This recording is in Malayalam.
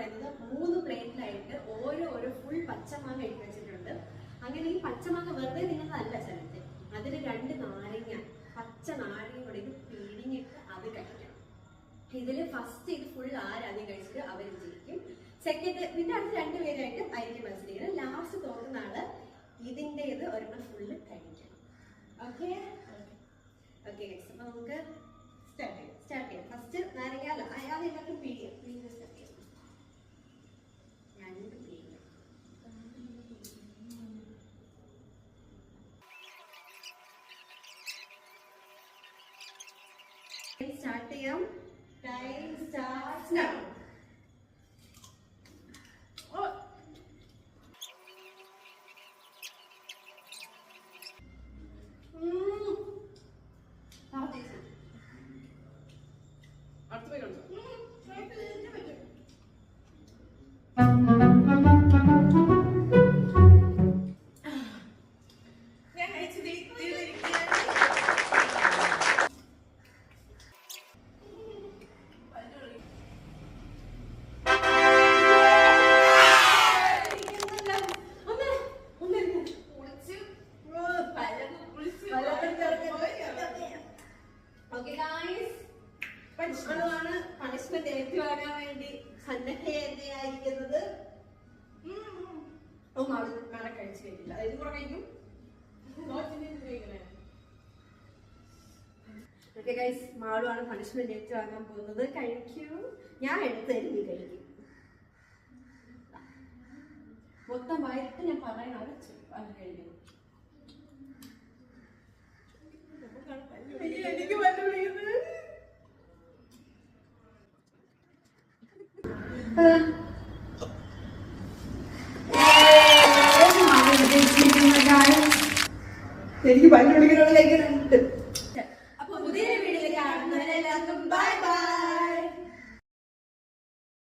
പറയുന്നത് 3 പ്ലേറ്റിലായിട്ട് ഓരോ ഫുൾ പച്ചമാങ്ങ ഇട്ട് വെച്ചിട്ടുണ്ട്. അങ്ങനെ ഈ പച്ചമാങ്ങ വെറുതെ നിന്നതല്ല ചലഞ്ച്. അതിൽ 2 നാരങ്ങ, പച്ച നാരങ്ങ കൂടെ ഇത് പിഴിഞ്ഞിട്ട് അത് കഴിക്കണം. ഇതിൽ ഫസ്റ്റ് ഇത് ഫുൾ ആരാദ്യം കഴിച്ചിട്ട് അവർ വിജയിക്കും. സെക്കൻഡ് പിന്നെ അടുത്ത് 2 പേരായിട്ട് ആയിരിക്കും മത്സരിക്കുന്നത്. ലാസ്റ്റ് തോന്നുന്ന ആള് ഇതിൻ്റെത് ഒരെണ്ണം ഫുള്ള് കഴിക്കണം. ഓക്കെ ഓക്കെ ഗൈസ്, അപ്പൊ നമുക്ക് സ്റ്റാർട്ട് ചെയ്യാം. ഫസ്റ്റ് നാരങ്ങ അത് എല്ലാവർക്കും പിഴിയാം. സ്റ്റാർട്ട് ചെയ്യാം. 2 പിഴിയാം. സ്റ്റാർട്ട് ചെയ്യാം. Time starts now. പണിഷ്മെന്റ് ഏറ്റുവാങ്ങാൻ വേണ്ടി സന്നദ്ധയായിരിക്കുന്നത്. നാളെ കഴിച്ചു കഴിക്കില്ല. ഇത് കൂടെ കഴിക്കും. ഓക്കെ ഗൈസ്, മാളുവാണ് പണിഷ്മെന്റ് ഏറ്റുവാങ്ങാൻ പോകുന്നത്. കഴിക്കൂ. ഞാൻ എടുത്ത് തരും, നീ കഴിക്കും. മൊത്തം വയറ്റ് ഞാൻ പറയണം. അത് കഴിക്കും. എനിക്ക് പറ്റുന്നത് എനിക്ക് പല്ല് പിടിക്കാനുള്ള